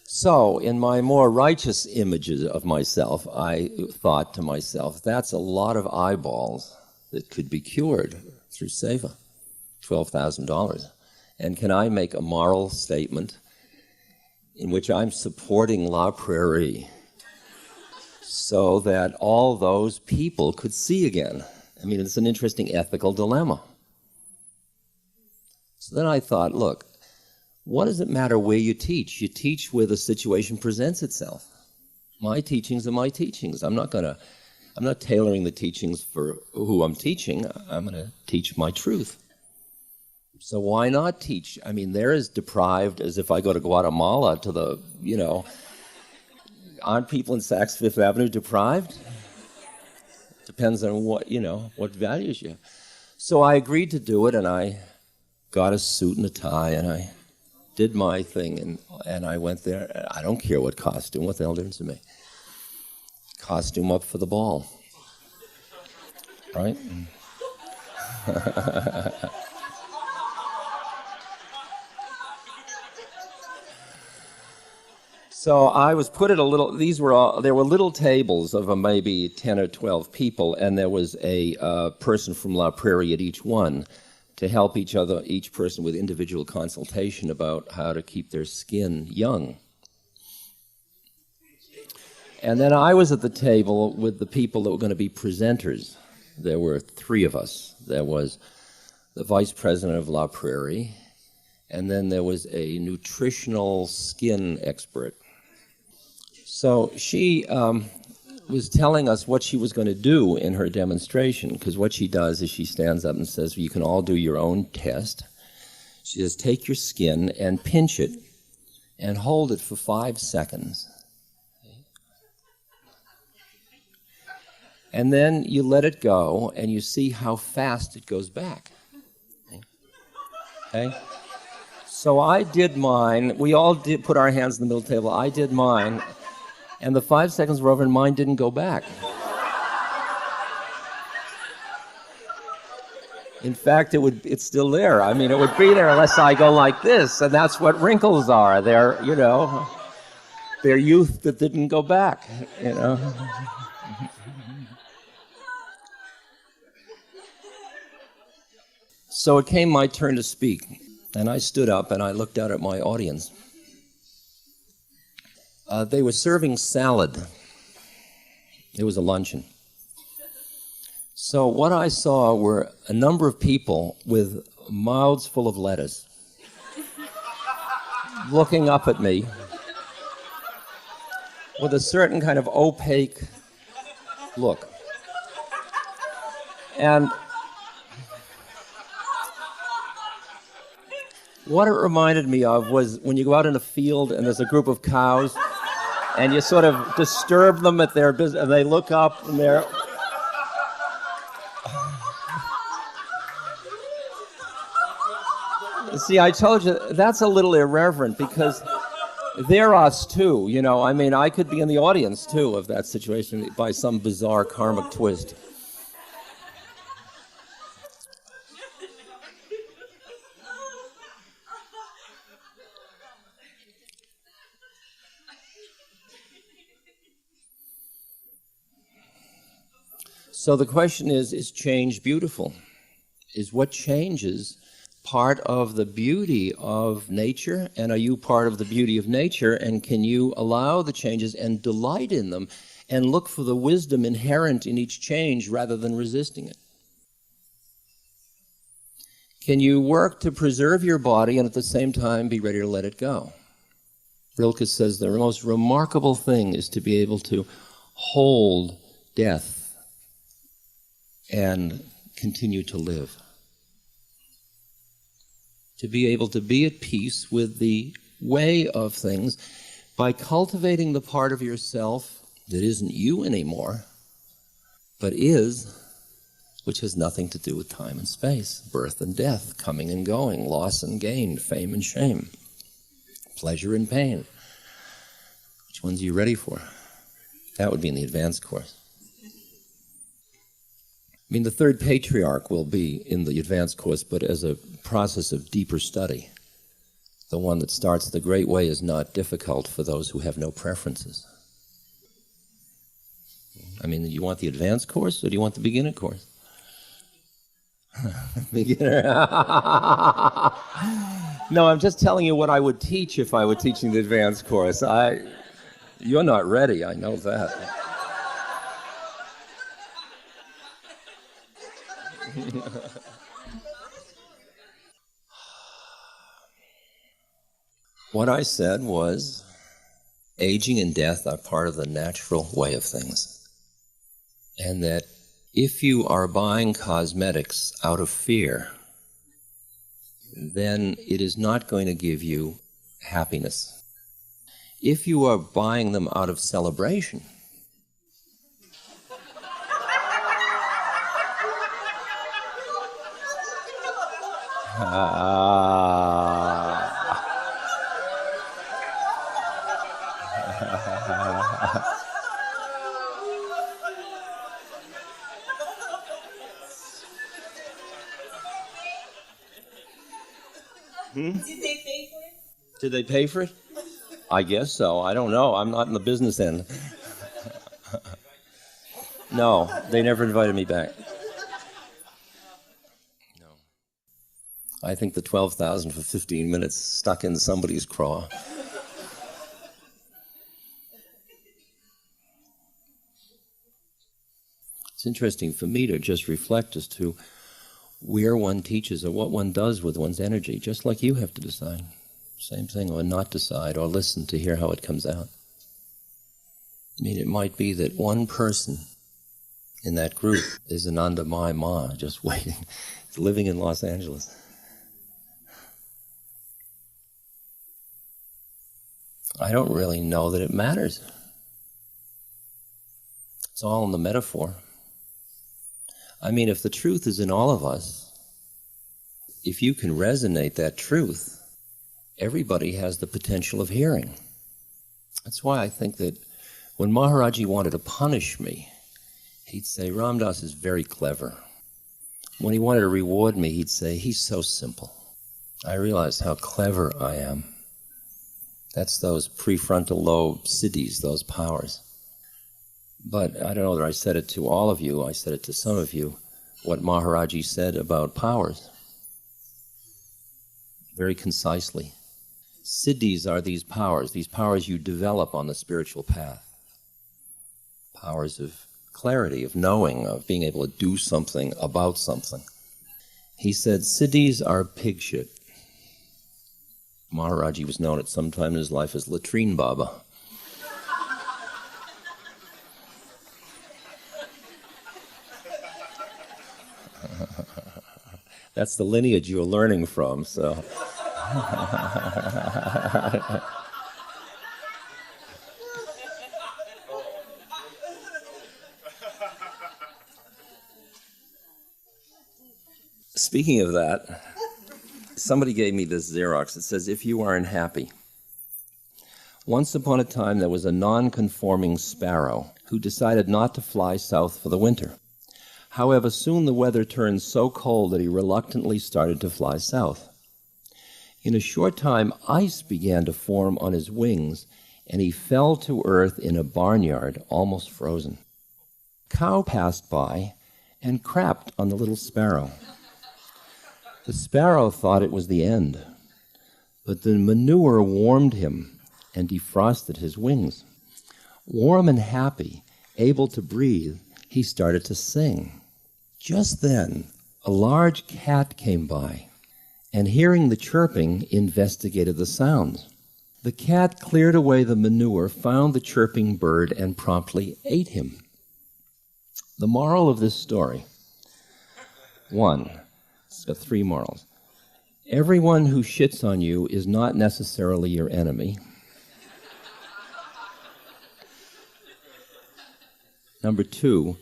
So, in my more righteous images of myself, I thought to myself, that's a lot of eyeballs that could be cured through Seva, $12,000. And can I make a moral statement in which I'm supporting La Prairie so that all those people could see again? I mean, it's an interesting ethical dilemma. So then I thought, look, what does it matter where you teach? You teach where the situation presents itself. My teachings are my teachings. I'm not tailoring the teachings for who I'm teaching. I'm going to teach my truth. So why not teach? I mean, they're as deprived as if I go to Guatemala to the, aren't people in Saks Fifth Avenue deprived? Depends on what values you have. So I agreed to do it, and I got a suit and a tie, and I did my thing, and I went there. I don't care what costume, what the hell difference to me? Costume up for the ball, right? So I was put at there were little tables of maybe 10 or 12 people, and there was a person from La Prairie at each one to help each person with individual consultation about how to keep their skin young. And then I was at the table with the people that were going to be presenters. There were 3 of us. There was the vice president of La Prairie, and then there was a nutritional skin expert. So she was telling us what she was going to do in her demonstration, because what she does is she stands up and says, well, you can all do your own test. She says, take your skin and pinch it and hold it for 5 seconds. And then you let it go, and you see how fast it goes back. Okay? So I did mine. We all did put our hands in the middle table. I did mine. And the 5 seconds were over, and mine didn't go back. In fact, it's still there. I mean, it would be there unless I go like this, and that's what wrinkles are. They're youth that didn't go back, So it came my turn to speak, and I stood up and I looked out at my audience. They were serving salad. It was a luncheon. So what I saw were a number of people with mouths full of lettuce looking up at me with a certain kind of opaque look. And what it reminded me of was when you go out in a field and there's a group of cows and you sort of disturb them at their business, and they look up and they're... See, I told you, that's a little irreverent because they're us too, you know. I mean, I could be in the audience too of that situation by some bizarre karmic twist. So the question is change beautiful? Is what changes part of the beauty of nature? And are you part of the beauty of nature? And can you allow the changes and delight in them and look for the wisdom inherent in each change rather than resisting it? Can you work to preserve your body and at the same time be ready to let it go? Rilke says the most remarkable thing is to be able to hold death and continue to live. To be able to be at peace with the way of things by cultivating the part of yourself that isn't you anymore, but is, which has nothing to do with time and space, birth and death, coming and going, loss and gain, fame and shame, pleasure and pain. Which ones are you ready for? That would be in the advanced course. I mean, the third patriarch will be in the advanced course, but as a process of deeper study. The one that starts the great way is not difficult for those who have no preferences. I mean, do you want the advanced course or do you want the beginner course? Beginner. No, I'm just telling you what I would teach if I were teaching the advanced course. You're not ready, I know that. What I said was, aging and death are part of the natural way of things. And that if you are buying cosmetics out of fear, then it is not going to give you happiness. If you are buying them out of celebration, Did they pay for it? Did they pay for it? I guess so. I don't know. I'm not in the business end. No, they never invited me back. No. I think the 12,000 for 15 minutes stuck in somebody's craw. It's interesting for me to just reflect as to where one teaches or what one does with one's energy, just like you have to decide. Same thing, or not decide, or listen to hear how it comes out. I mean, it might be that one person in that group is Ananda Mai Ma, just waiting, living in Los Angeles. I don't really know that it matters. It's all in the metaphor. I mean, if the truth is in all of us, if you can resonate that truth, everybody has the potential of hearing. That's why I think that when Maharaji wanted to punish me, he'd say, Ram Dass is very clever. When he wanted to reward me, he'd say, he's so simple. I realized how clever I am. That's those prefrontal lobe siddhis, those powers. But I don't know that I said it to all of you, I said it to some of you, what Maharaji said about powers. Very concisely. Siddhis are these powers you develop on the spiritual path. Powers of clarity, of knowing, of being able to do something about something. He said, siddhis are pig shit. Maharaji was known at some time in his life as Latrine Baba. That's the lineage you're learning from, so. Speaking of that, Somebody gave me this Xerox. It says, if you are unhappy. Once upon a time, there was a non-conforming sparrow who decided not to fly south for the winter. However, soon the weather turned so cold that he reluctantly started to fly south. In a short time, ice began to form on his wings, and he fell to earth in a barnyard, almost frozen. A cow passed by and crapped on the little sparrow. The sparrow thought it was the end, but the manure warmed him and defrosted his wings. Warm and happy, able to breathe, he started to sing. Just then, a large cat came by, and hearing the chirping, investigated the sounds. The cat cleared away the manure, found the chirping bird, and promptly ate him. The moral of this story: 1, it's got 3 morals. Everyone who shits on you is not necessarily your enemy. Number 2,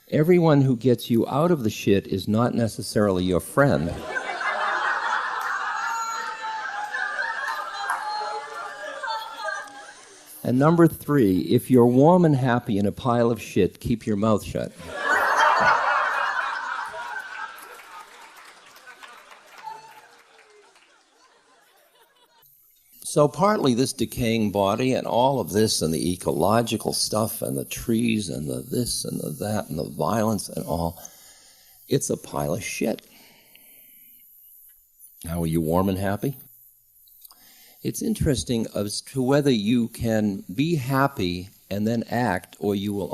everyone who gets you out of the shit is not necessarily your friend. And number 3, if you're warm and happy in a pile of shit, keep your mouth shut. So partly this decaying body and all of this and the ecological stuff and the trees and the this and the that and the violence and all, it's a pile of shit. Now, are you warm and happy? It's interesting as to whether you can be happy and then act, or you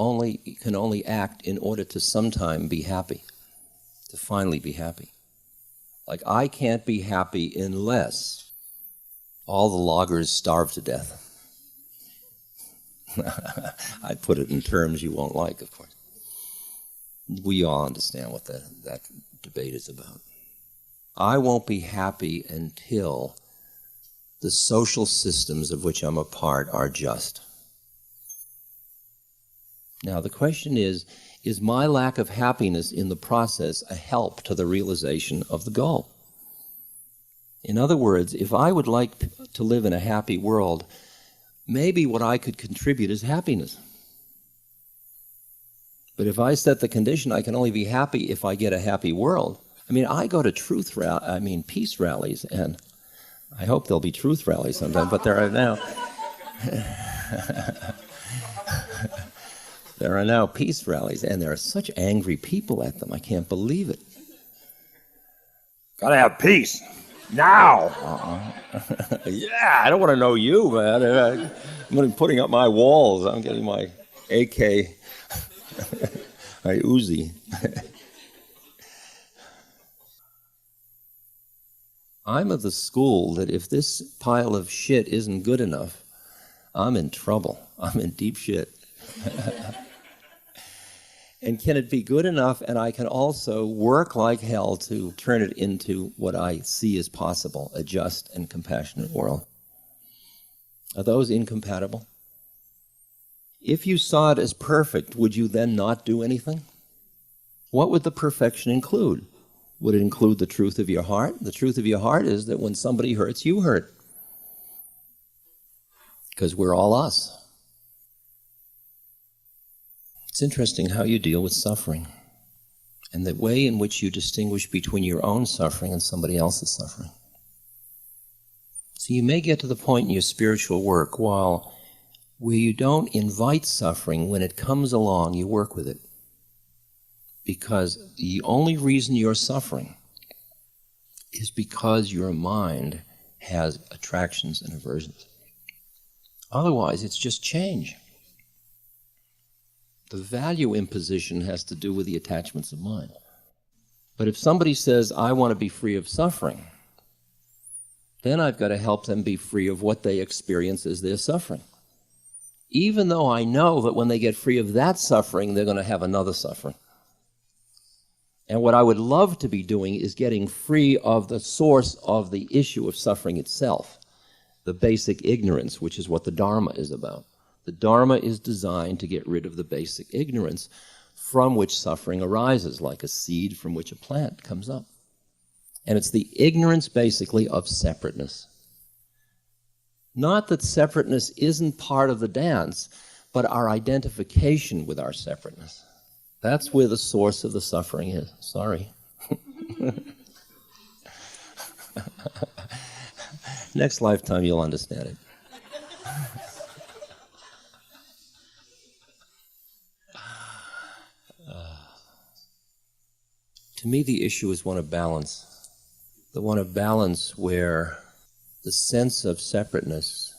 can only act in order to sometime be happy, to finally be happy. Like, I can't be happy unless all the loggers starve to death. I put it in terms you won't like, of course. We all understand what that debate is about. I won't be happy until the social systems of which I'm a part are just. Now, the question is my lack of happiness in the process a help to the realization of the goal? In other words, if I would like to live in a happy world, maybe what I could contribute is happiness. But if I set the condition I can only be happy if I get a happy world, I mean, I go to peace rallies, and I hope there'll be truth rallies sometime, but there are now peace rallies, and there are such angry people at them. I can't believe it. Gotta have peace. Now! Yeah, I don't want to know you, man. I'm going to be putting up my walls. I'm getting my AK, my Uzi. I'm of the school that if this pile of shit isn't good enough, I'm in trouble. I'm in deep shit. And can it be good enough, and I can also work like hell to turn it into what I see as possible, a just and compassionate world? Are those incompatible? If you saw it as perfect, would you then not do anything? What would the perfection include? Would it include the truth of your heart? The truth of your heart is that when somebody hurts, you hurt. Because we're all us. It's interesting how you deal with suffering and the way in which you distinguish between your own suffering and somebody else's suffering. So you may get to the point in your spiritual work where you don't invite suffering. When it comes along, you work with it. Because the only reason you're suffering is because your mind has attractions and aversions. Otherwise, it's just change. The value imposition has to do with the attachments of mind. But if somebody says, I want to be free of suffering, then I've got to help them be free of what they experience as their suffering. Even though I know that when they get free of that suffering, they're going to have another suffering. And what I would love to be doing is getting free of the source of the issue of suffering itself, the basic ignorance, which is what the Dharma is about. The Dharma is designed to get rid of the basic ignorance from which suffering arises, like a seed from which a plant comes up. And it's the ignorance, basically, of separateness. Not that separateness isn't part of the dance, but our identification with our separateness. That's where the source of the suffering is. Sorry. Next lifetime, you'll understand it. To me, the issue is one of balance. The one of balance where the sense of separateness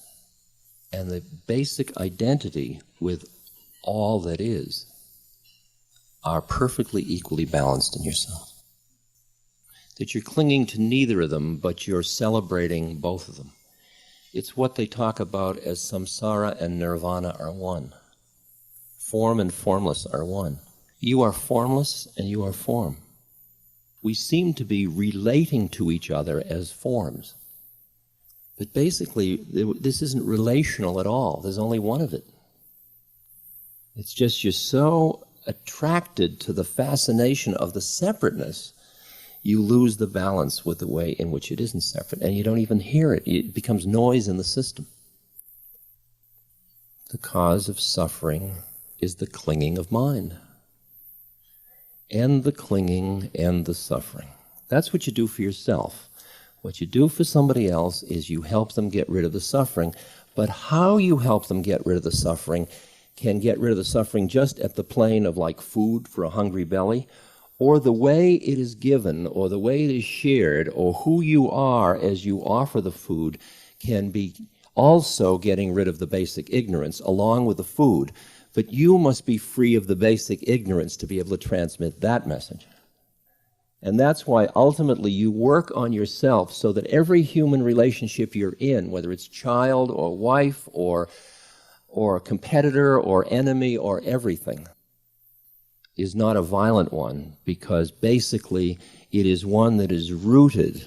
and the basic identity with all that is are perfectly equally balanced in yourself. That you're clinging to neither of them, but you're celebrating both of them. It's what they talk about as samsara and nirvana are one. Form and formless are one. You are formless and you are form. We seem to be relating to each other as forms. But basically, this isn't relational at all. There's only one of it. It's just you're so attracted to the fascination of the separateness, you lose the balance with the way in which it isn't separate, and you don't even hear it. It becomes noise in the system. The cause of suffering is the clinging of mind. And the clinging and the suffering. That's what you do for yourself. What you do for somebody else is you help them get rid of the suffering, but how you help them get rid of the suffering can get rid of the suffering just at the plane of like food for a hungry belly, or the way it is given, or the way it is shared, or who you are as you offer the food can be also getting rid of the basic ignorance along with the food. But you must be free of the basic ignorance to be able to transmit that message. And that's why ultimately you work on yourself so that every human relationship you're in, whether it's child or wife or competitor or enemy or everything, is not a violent one, because basically it is one that is rooted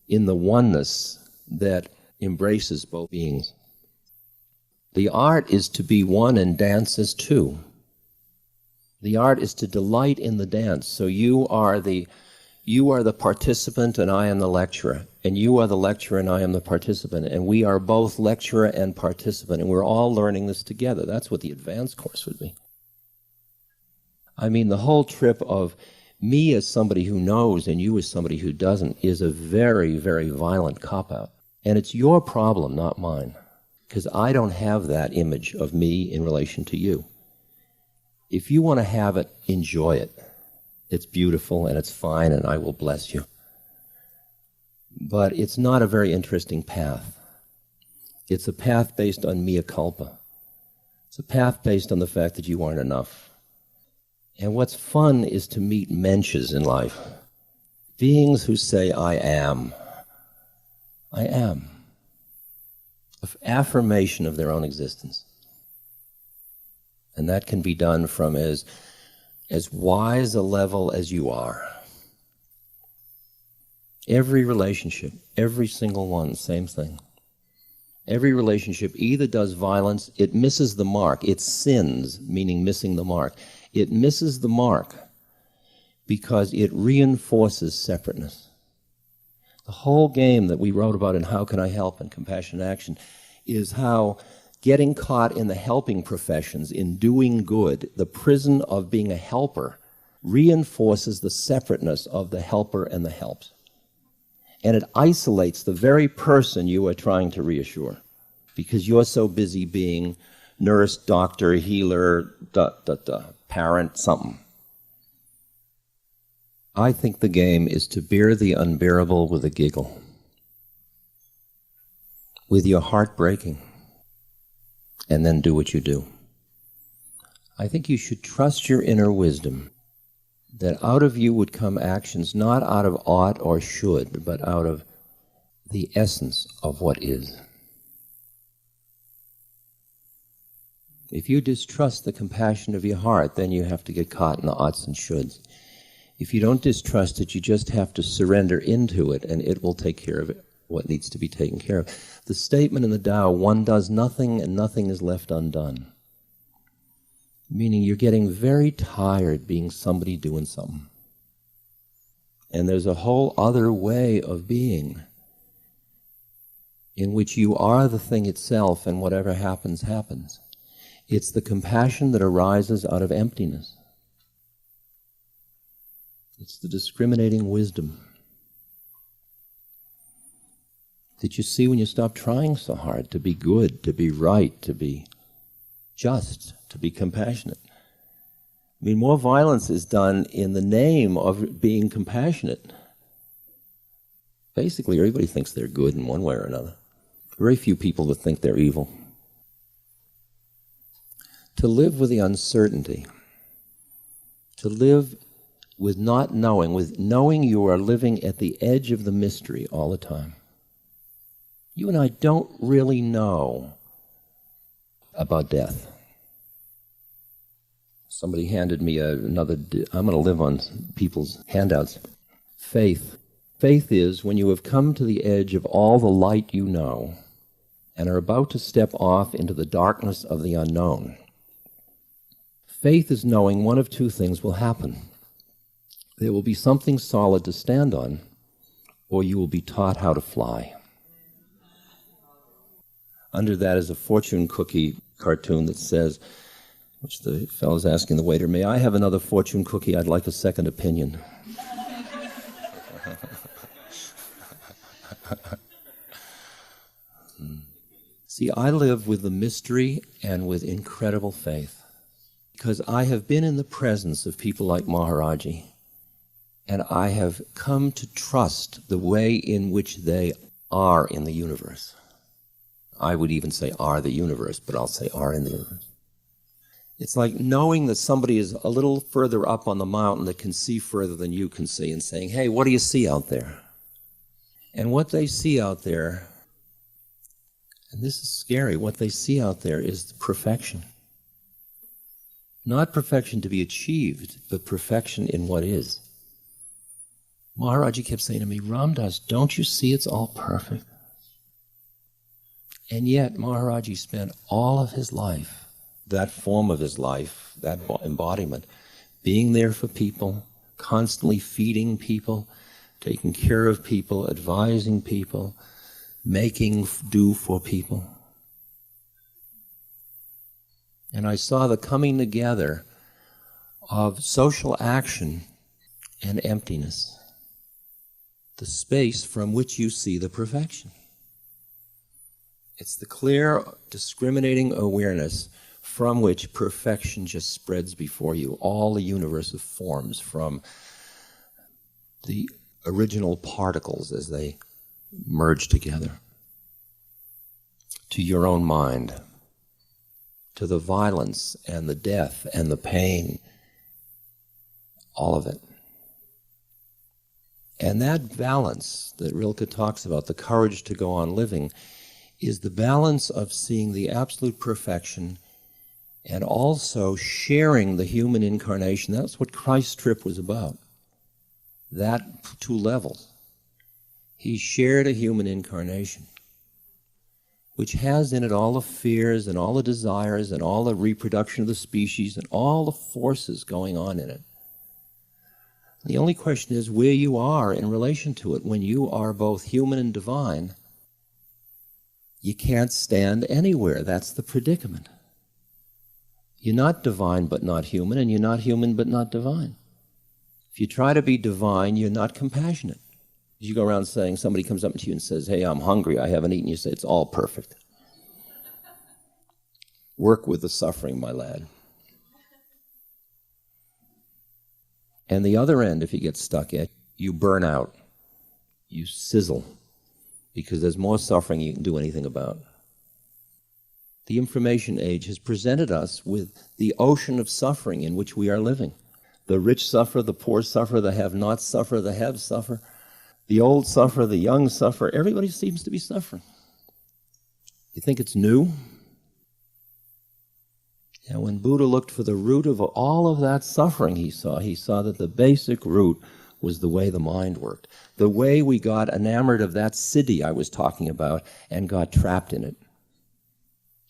in the oneness that embraces both beings. The art is to be one and dance as two. The art is to delight in the dance. So you are the participant and I am the lecturer. And you are the lecturer and I am the participant. And we are both lecturer and participant. And we're all learning this together. That's what the advanced course would be. I mean, the whole trip of me as somebody who knows and you as somebody who doesn't is a very, very violent cop-out. And it's your problem, not mine. Because I don't have that image of me in relation to you. If you want to have it, enjoy it. It's beautiful and it's fine and I will bless you. But it's not a very interesting path. It's a path based on mea culpa. It's a path based on the fact that you aren't enough. And what's fun is to meet mensches in life. Beings who say, I am. I am. Affirmation of their own existence. And that can be done from as wise a level as you are. Every relationship, every single one, same thing. Every relationship either does violence, it misses the mark, it sins, meaning missing the mark. It misses the mark because it reinforces separateness. The whole game that we wrote about in How Can I Help and Compassion Action is how getting caught in the helping professions, in doing good, the prison of being a helper, reinforces the separateness of the helper and the helped. And it isolates the very person you are trying to reassure, because you're so busy being nurse, doctor, healer, parent, something. I think the game is to bear the unbearable with a giggle, with your heart breaking, and then do what you do. I think you should trust your inner wisdom, that out of you would come actions not out of ought or should, but out of the essence of what is. If you distrust the compassion of your heart, then you have to get caught in the oughts and shoulds. If you don't distrust it, you just have to surrender into it, and it will take care of it, what needs to be taken care of. The statement in the Tao, one does nothing and nothing is left undone. Meaning you're getting very tired being somebody doing something. And there's a whole other way of being in which you are the thing itself, and whatever happens, happens. It's the compassion that arises out of emptiness. It's the discriminating wisdom that you see when you stop trying so hard to be good, to be right, to be just, to be compassionate. I mean, more violence is done in the name of being compassionate. Basically, everybody thinks they're good in one way or another. Very few people that think they're evil. To live with the uncertainty, to live with not knowing, with knowing you are living at the edge of the mystery all the time. You and I don't really know about death. Somebody handed me another, I'm going to live on people's handouts. Faith. Faith is when you have come to the edge of all the light you know and are about to step off into the darkness of the unknown. Faith is knowing one of two things will happen. There will be something solid to stand on, or you will be taught how to fly. Under that is a fortune cookie cartoon that says, which the fellow's asking the waiter, "May I have another fortune cookie? I'd like a second opinion." See, I live with the mystery and with incredible faith because I have been in the presence of people like Maharaji, and I have come to trust the way in which they are in the universe. I would even say are the universe, but I'll say are in the universe. It's like knowing that somebody is a little further up on the mountain that can see further than you can see and saying, "Hey, what do you see out there?" And what they see out there, and this is scary, what they see out there is perfection. Not perfection to be achieved, but perfection in what is. Maharaji kept saying to me, "Ram Dass, don't you see it's all perfect?" And yet Maharaji spent all of his life, that form of his life, that embodiment, being there for people, constantly feeding people, taking care of people, advising people, making do for people. And I saw the coming together of social action and emptiness, the space from which you see the perfection. It's the clear, discriminating awareness from which perfection just spreads before you. All the universe of forms, from the original particles as they merge together, to your own mind, to the violence and the death and the pain, all of it. And that balance that Rilke talks about, the courage to go on living, is the balance of seeing the absolute perfection and also sharing the human incarnation. That's what Christ's trip was about. That two levels. He shared a human incarnation, which has in it all the fears and all the desires and all the reproduction of the species and all the forces going on in it. The only question is where you are in relation to it. When you are both human and divine, you can't stand anywhere. That's the predicament. You're not divine but not human, and you're not human but not divine. If you try to be divine, you're not compassionate. You go around saying, somebody comes up to you and says, "Hey, I'm hungry, I haven't eaten." You say, "It's all perfect. Work with the suffering, my lad." And the other end, if you get stuck at, you burn out. You sizzle. Because there's more suffering you can do anything about. The information age has presented us with the ocean of suffering in which we are living. The rich suffer, the poor suffer, the have-nots suffer, the haves suffer, the old suffer, the young suffer. Everybody seems to be suffering. You think it's new? And when Buddha looked for the root of all of that suffering he saw that the basic root was the way the mind worked. The way we got enamored of that siddhi I was talking about and got trapped in it.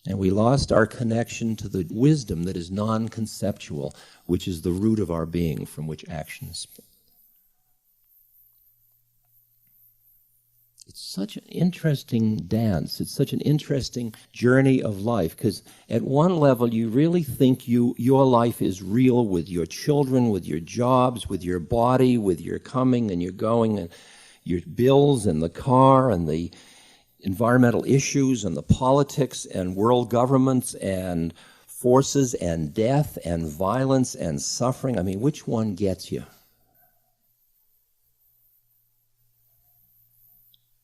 And we lost our connection to the wisdom that is non-conceptual, which is the root of our being from which action is. It's such an interesting dance. It's such an interesting journey of life, because at one level you really think your life is real with your children, with your jobs, with your body, with your coming and your going, and your bills and the car and the environmental issues and the politics and world governments and forces and death and violence and suffering. I mean, which one gets you?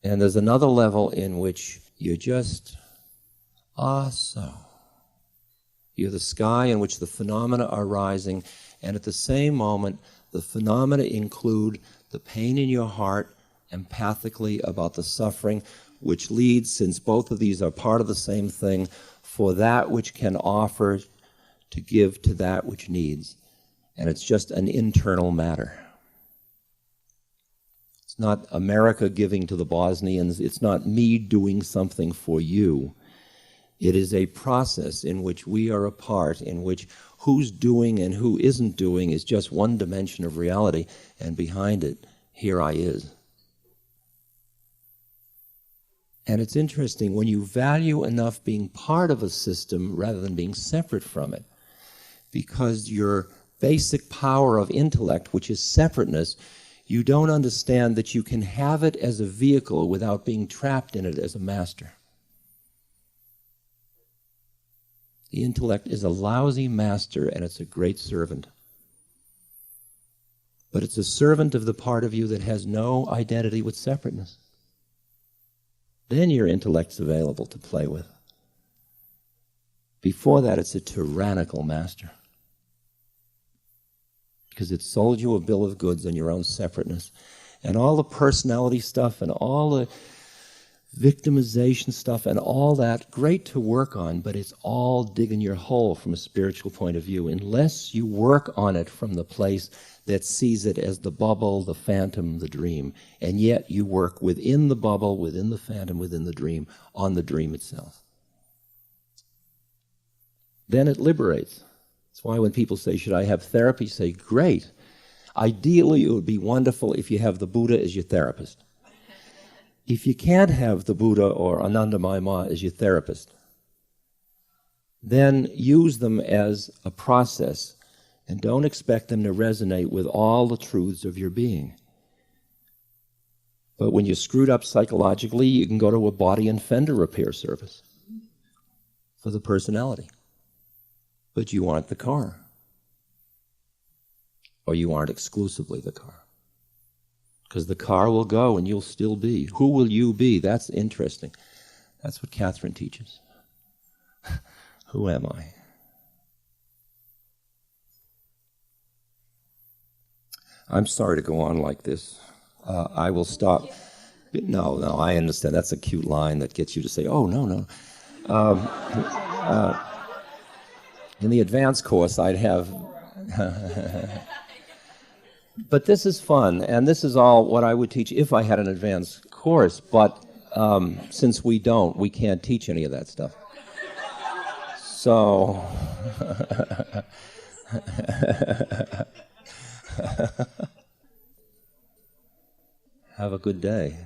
And there's another level in which you're just, so. You're the sky in which the phenomena are rising, and at the same moment, the phenomena include the pain in your heart, empathically about the suffering, which leads, since both of these are part of the same thing, for that which can offer to give to that which needs. And it's just an internal matter. It's not America giving to the Bosnians. It's not me doing something for you. It is a process in which we are a part, in which who's doing and who isn't doing is just one dimension of reality, and behind it, here I is. And it's interesting, when you value enough being part of a system rather than being separate from it, because your basic power of intellect, which is separateness, you don't understand that you can have it as a vehicle without being trapped in it as a master. The intellect is a lousy master, and it's a great servant. But it's a servant of the part of you that has no identity with separateness. Then your intellect's available to play with. Before that, it's a tyrannical master, because it sold you a bill of goods on your own separateness. And all the personality stuff and all the victimization stuff and all that, great to work on, but it's all digging your hole from a spiritual point of view, unless you work on it from the place that sees it as the bubble, the phantom, the dream. And yet you work within the bubble, within the phantom, within the dream, on the dream itself. Then it liberates. That's why when people say, should I have therapy? Say, great. Ideally, it would be wonderful if you have the Buddha as your therapist. If you can't have the Buddha or Anandamayi Ma as your therapist, then use them as a process, and don't expect them to resonate with all the truths of your being. But when you're screwed up psychologically, you can go to a body and fender repair service for the personality. But you aren't the car. Or you aren't exclusively the car. Because the car will go and you'll still be. Who will you be? That's interesting. That's what Catherine teaches. Who am I? I'm sorry to go on like this. I will stop. No, I understand. That's a cute line that gets you to say, oh, no. In the advanced course, I'd have... But this is fun, and this is all what I would teach if I had an advanced course, but since we don't, we can't teach any of that stuff. So... Have a good day.